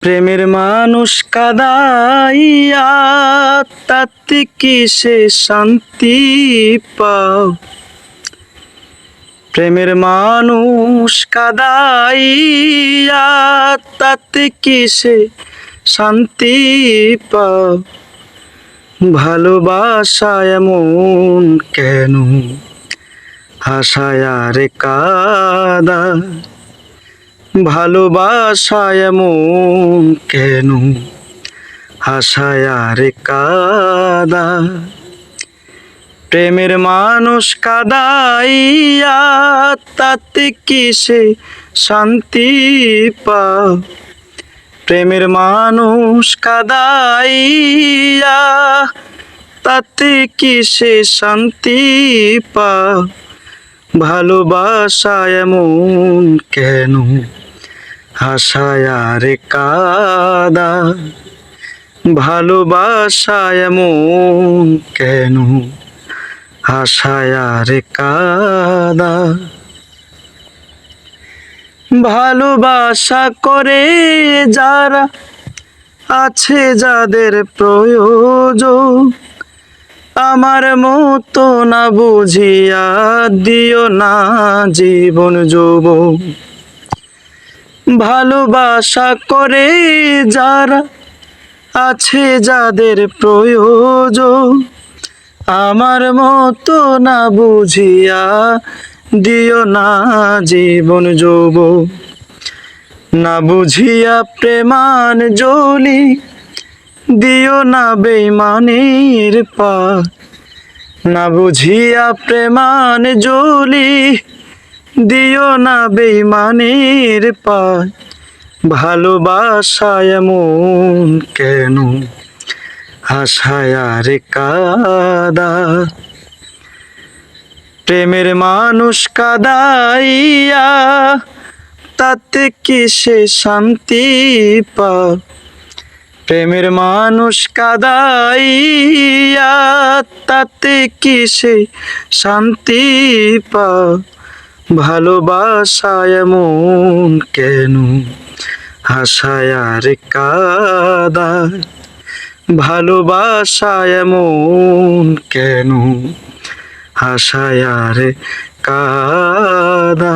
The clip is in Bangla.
প্রেমের মানুষ কাদাইয়া তাতে কি সে শান্তি পাও? প্রেমের মানুষ কাদাইয়া তাতে কি সে শান্তি পাও? ভালোবাসা এমন কেন হাসায় আর কাদা? ভালোবাসা এমন কেন হাসায় আর কাদা? প্রেমের মানুষ কাদাইয়া তাতে কি সে শান্তি পাও? প্রেমের মানুষ কাদাইয়া তাতে কি সে শান্তি পাও? ভালোবাসা এমন কেন হাসায় আর কাদা? ভালোবাসা এমন কেন হাসায় আর কাদা? ভালোবাসা করে যারা আছে যাদের প্রয়োজন, আমার মতো না বুঝিয়া দিও না জীবন যৌবন। ভালোবাসা করে যারা আছে যাদের প্রয়োজন, আমার মতো না বুঝিয়া দিও না জীবন যৌবন। না বুঝিয়া প্রেমাঞ্জলি দিও না বেইমানির পার। না বুঝিয়া প্রেমাঞ্জলি দিও না বেইমানির পার। ভালোবাসা এমন কেন হাসায় আর কাদা? প্রেমের মানুষ কাদাইয়া তাতে কি সে শান্তি পাও? প্রেমের মানুষ কাদাইয়া তাতে কি সে শান্তি পাও? ভালোবাসা এমন কেন হাসায় আর কাদা? ভালোবাসা এমন কেন হাসায় আর কাদা?